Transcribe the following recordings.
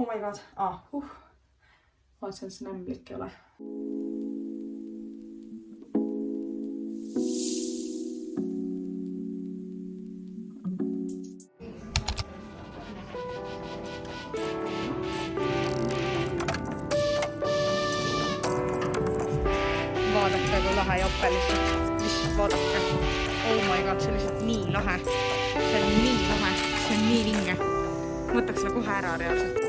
Oh my god. Vaatasin, et see nämblik ei ole. Vaadake, kui lahe jope lihtsalt. Lihtsalt vaadake. Oh my god, see on lihtsalt nii lahe. See on nii lahe. See on nii vinge. Võtaks selle kohe ära reaalselt.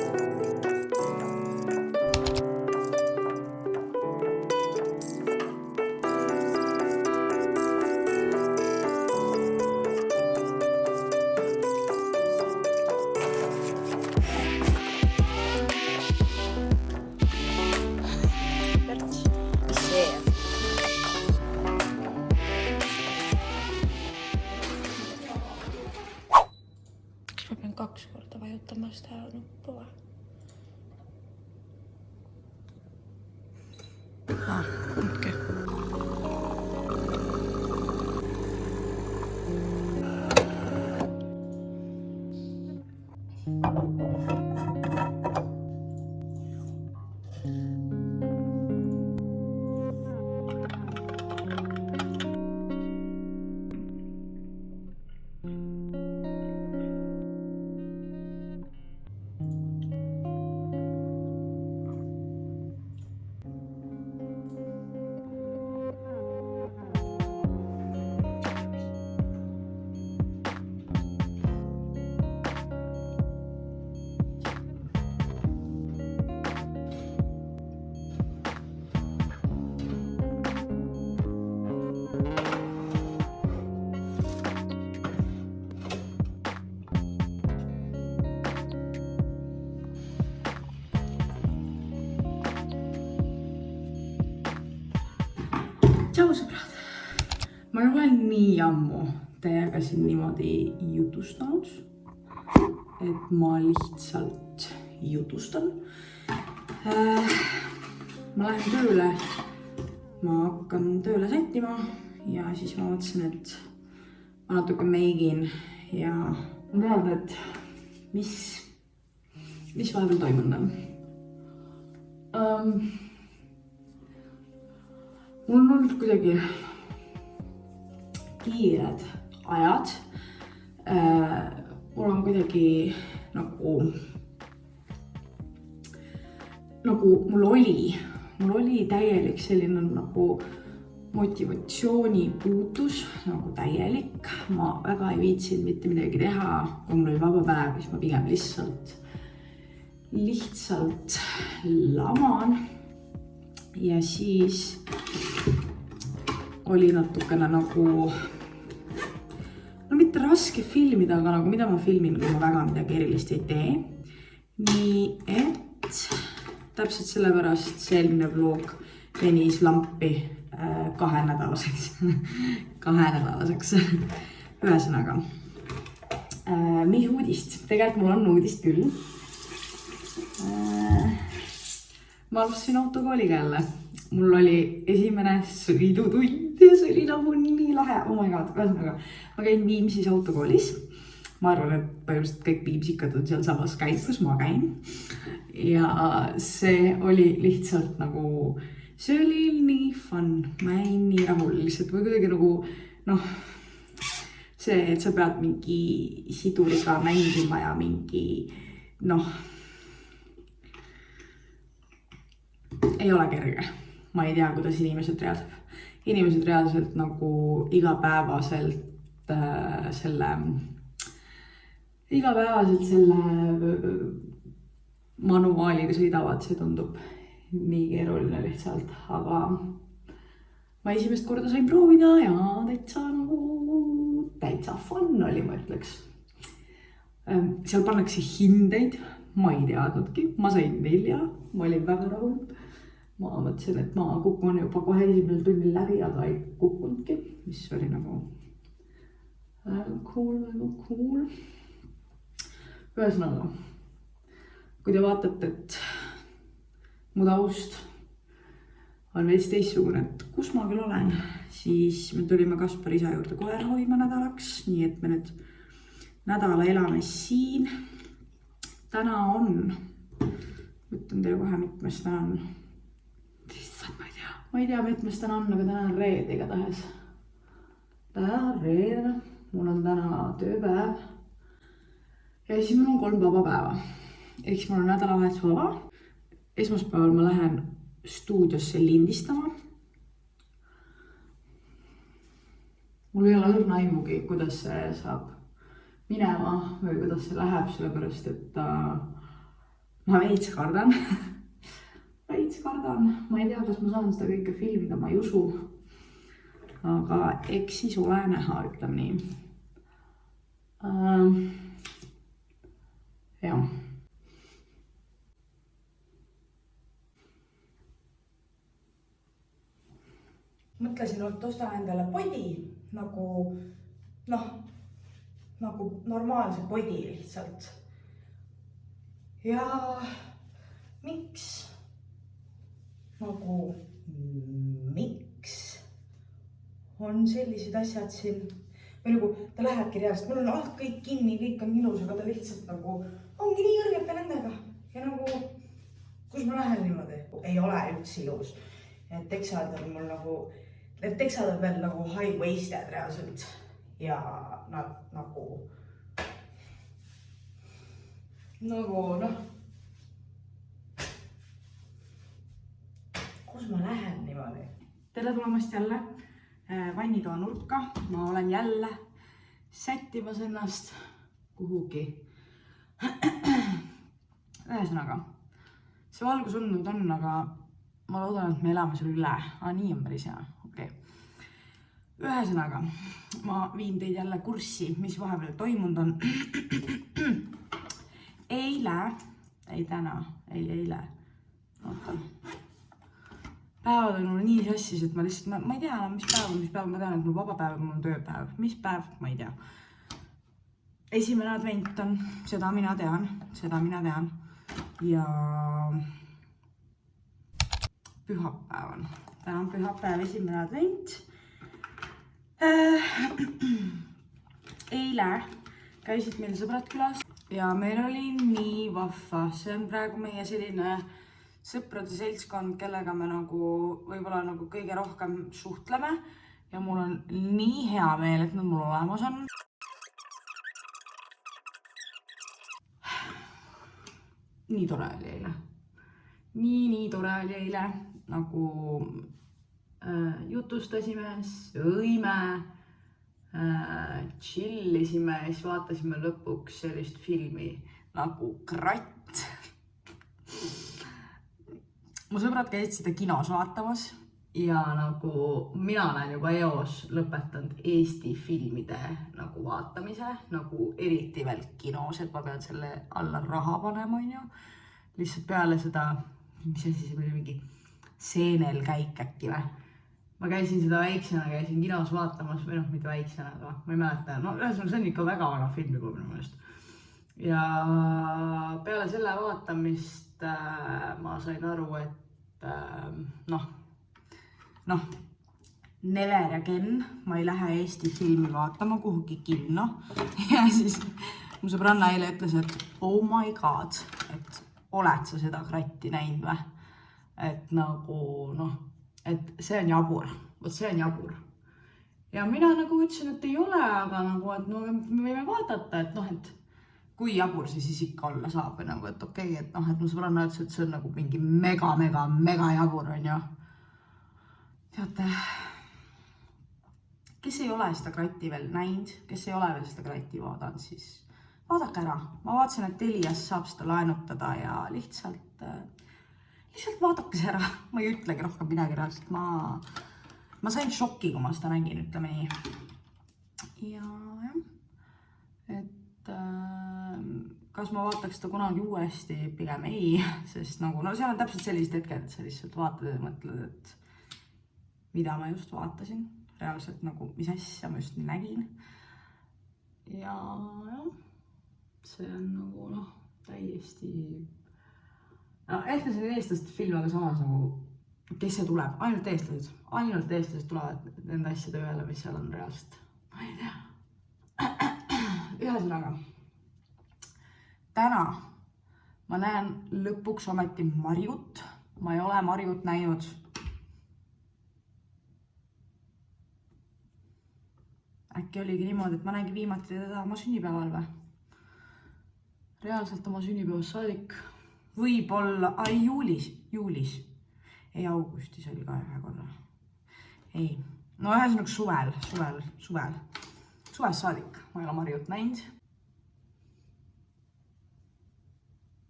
Ma pean 2 korda vajutama seda nuppu või? Okay. Tšau sõbrad! Ma ei ole nii ammu teiega siin niimoodi jutustanud, et ma lihtsalt jutustan. Ma lähen tööle, ma hakkan tööle sättima ja siis ma mõtlesin, et ma natuke meigin ja ma tean, et mis vahepeal toimunud on. Mul on olnud kuidagi kiired ajad. Mul on kuidagi nagu mul oli täielik selline nagu motivatsiooni puudus, nagu täielik. Ma väga ei viitsinud mitte midagi teha, kui mul oli vaba päev, siis ma pigem lihtsalt laman. Ja siis oli natukene nagu, no mitte raske filmida, aga nagu mida ma filmin, kui ma väga midagi erilist ei tee. Nii et täpselt sellepärast see eelmine vlog venis lampi 2 nädalaseks. Ühesõnaga, mis uudist? Tegelikult mul on uudist küll. Ma alustasin autokooliga jälle. Mul oli esimene sõidutund ja see oli nagu nii lahe. Oh my god, ühesõnaga, ma käin Viimsis autokoolis. Ma arvan, et põhimõtteliselt kõik viimsikad on seal samas käin, kus ma käin. Ja see oli lihtsalt nagu, see oli nii fun. Ma jäin nii rahul lihtsalt või kuidagi nagu, see, et sa pead mingi siduriga mängima ja mingi, ei ole kerge. Ma ei tea, kuidas inimesed reaalselt nagu igapäevaselt selle manuaaliga sõidavad, see tundub nii keeruline lihtsalt, aga ma esimest korda sain proovida ja täitsa fun oli, ma ütleks. Seal pannakse hindeid, ma ei teadnudki, ma sain 4, ma olin väga rahul. Ma mõtlesin, et ma kukun juba kohe esimesel tunnil läbi, aga ei kukkunudki, mis oli nagu väga cool. Ühesõnaga, kui te vaatate, et mu taust on veits teistsugune, et kus ma küll olen, siis me tulime Kaspar isa juurde koera hoidma nädalaks, nii et me nüüd nädala elame siin. Täna on ütlen teile kohe, mitmes täna on. Ma ei tea, mitmes täna on, aga täna on reede igatahes. Täna on reede, mul on täna tööpäev. Ja siis mul on 3 vaba päeva. Ehk siis mul on nädalavahetus vaba. Esmaspäeval ma lähen stuudiosse lindistama. Mul ei ole õrna aimugi, kuidas see saab minema või kuidas see läheb, sellepärast et ma veits kardan. Veits kardan. Ma ei tea, kas ma saan seda kõike filmida, ma ei usu. Aga eks siis ole näha, ütleme nii. Jah. Mõtlesin, et ostan endale podi nagu normaalse podi lihtsalt. Ja miks? Miks on sellised asjad siin? Või nagu ta lähebki reaalselt, mul on alt kõik kinni, kõik on ilus, aga ta lihtsalt nagu ongi nii kõrgete nendega. Ja nagu, kus ma lähen niimoodi? Ei ole üldse ilus. Need teksad on mul need teksad on veel nagu high-waisted reaalselt. Ja nad nagu kus ma lähen niimoodi? Tere tulemast jälle vannitoa nurka. Ma olen jälle sättimas ennast kuhugi. Ühesõnaga, see valgus olnud on, aga ma loodan, et me elame selle üle. Nii on päris hea. Okay. Ühesõnaga, ma viin teid jälle kurssi, mis vahepeal toimunud on. Ei täna, eile. Oota. Päevad on mul nii sassis, et ma lihtsalt, ma ei tea enam, mis päev, ma tean, et mul vaba päev ja mul on tööpäev. Mis päev? Ma ei tea. Esimene advent on, seda mina tean. Ja pühapäev on. Täna on pühapäev, esimene advent. Eile käisid meil sõbrad külas ja meil oli nii vahva. See on praegu meie selline sõprade seltskond, kellega me võib-olla kõige rohkem suhtleme ja mul on nii hea meel, et nad mul olemas on. Nii tore oli eile. Nii tore oli eile, nagu jutustasime, sõime, chillisime ja siis vaatasime lõpuks sellist filmi nagu Kratt. Mu sõbrad käisid seda kinos vaatamas ja nagu mina olen juba eos lõpetanud Eesti filmide nagu vaatamise, nagu eriti veel kinos, et ma pean selle alla raha panema, on ju. Lihtsalt peale seda, mis asi see oli mingi seenel käik äkki või. Ma käisin seda väiksena, käisin kinos vaatamas või mitte väiksena, aga ma ei mäleta. No ühesõnaga, see on ikka väga vana film juba minu meelest. Ja peale selle vaatamist ma sain aru, et never again, ma ei lähe Eesti filmi vaatama kuhugi kinno. Ja siis mu sõbranna eile ütles, et oh my god, et oled sa seda Kratti näinud või? Et nagu, et see on jabur. Vot see on jabur. Ja mina nagu ütlesin, et ei ole, aga nagu, et me võime vaadata, et et kui jabur see siis ikka olla saab. Nagu, et okei, et mu sõbranna ütles, et see on nagu mingi mega jabur, on ju. Teate, kes ei ole seda Kratti veel näinud, kes ei ole veel seda Kratti vaadanud, siis vaadake ära. Ma vaatasin, et Elias saab seda laenutada ja lihtsalt vaadake see ära. Ma ei ütlegi rohkem midagi reaalselt. Ma sain šokki, kui ma seda nägin, ütleme nii. Ja jah, et kas ma vaataks seda kunagi uuesti? Pigem ei, sest nagu, seal on täpselt sellised hetked, et sa lihtsalt vaatad ja mõtled, et mida ma just vaatasin. Reaalselt nagu, mis asja ma just nii nägin. Ja jah, see on nagu, täiesti... Ehk see on eestlaste film, aga samas nagu, kes see tuleb? Ainult eestlased tulevad nende asjade peale, mis seal on reaalselt. Ma ei tea. Ühesõnaga, täna ma näen lõpuks ometi Marjut. Ma ei ole Marjut näinud. Äkki oligi niimoodi, et ma näingi viimati teda oma sünnipäeval või? Reaalselt oma sünnipäevast saadik. Võib-olla, juulis. Ei, augustis oli ka ühe korra. Ei, no ühesõnaga suvel. Suvest saadik, ma ei ole Marjut näinud.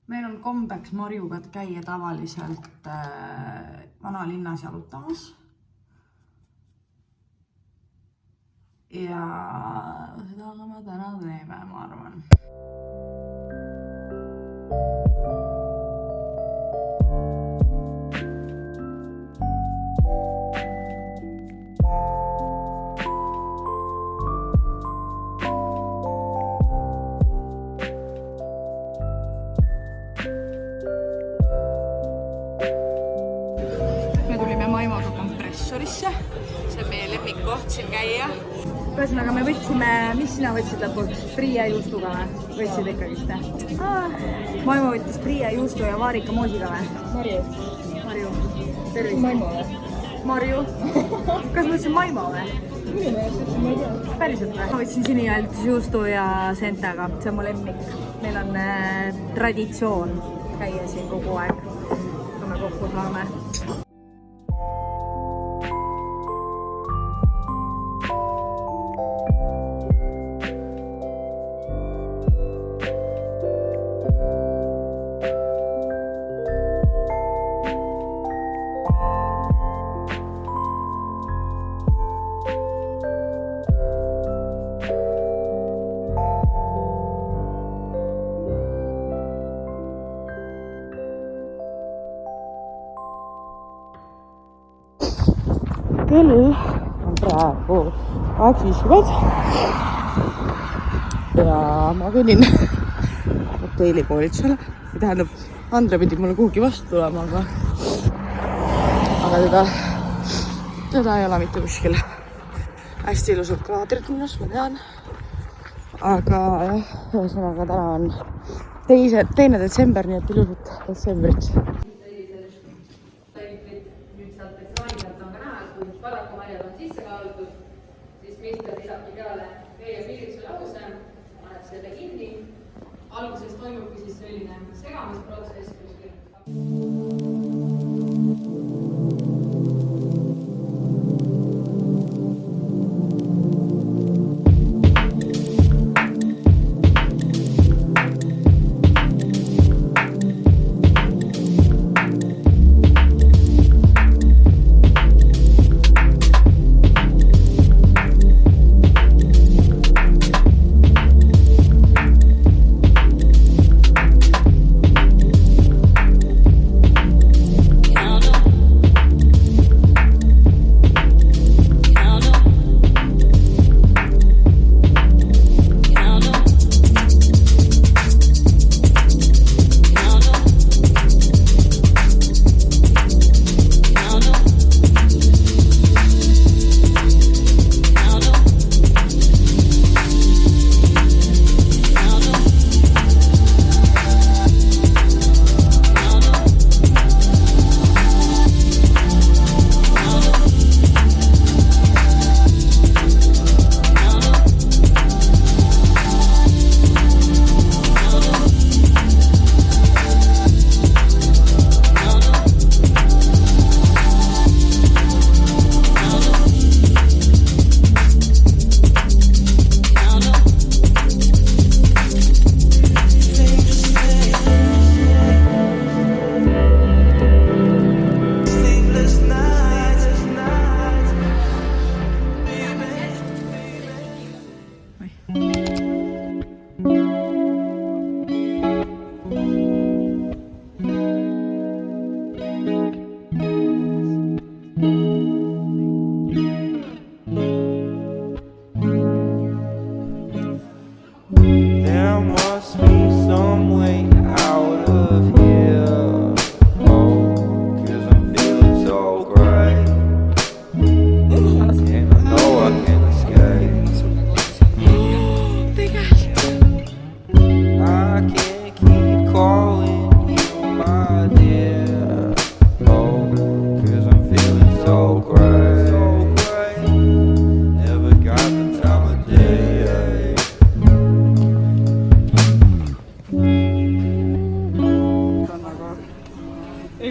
Meil on kombeks Marjuga käia tavaliselt vanalinnas jalutamas. Ja seda me täna teeme, ma arvan. Me tulime Maimaga kompressorisse. See on meie lemmikkoht siin käia. Ühesõnaga me võtsime, mis sina võtsid lõpuks? Priia juustuga või? Võtsid ikkagist? Maimo võttis Priia juustu ja Vaarika moosiga või? Marju. Tervist. Maimo või? Marju. Kas ma võtsin Maimo või? Minu meelest, ma ei tea. Päriselt või? Ma võtsin sinijalt juustu ja sentaga. See on mu lemmik. Meil on traditsioon käia siin kogu aeg, kui me kokku saame. Kell on praegu 8.50 ja ma kõnnin hotellikoolitusele. Tähendab, Andre pidi mulle kuhugi vastu tulema, aga teda ei ole mitte kuskil. Hästi ilusad kaadrid minust, ma tean. Aga jah, ühesõnaga täna on 2. detsember, nii et ilusat detsembrit. Alguses toimubki siis selline segamisprotsess,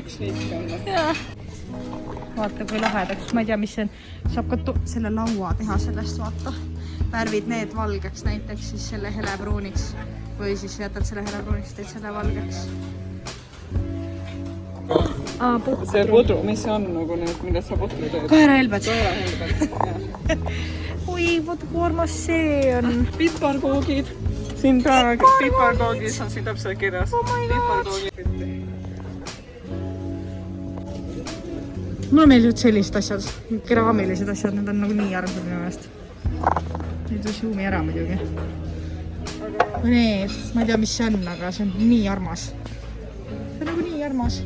üks liik olla. Jaa. Vaata kui lahedaks, ma ei tea, mis see on. Saab ka selle laua teha sellest, vaata. Värvid need valgeks näiteks, siis selle helepruuniks. Või siis jätad selle helepruuniks, teed selle valgeks. See pudru, mis see on nagu need, mida sa putru teed? Koerahelbed. Koerahelbed. Oi, vaata kui armas see on. Piparkoogid. Siin praegu piparkoogis on siin täpselt kirjas. Oh my god. Mulle meeldivad sellised asjad, keraamilised asjad, need on nagu nii armsad minu meelest. Nüüd võis juumi ära muidugi. Need, ma ei tea, mis see on, aga see on nii armas. See on nagu nii armas.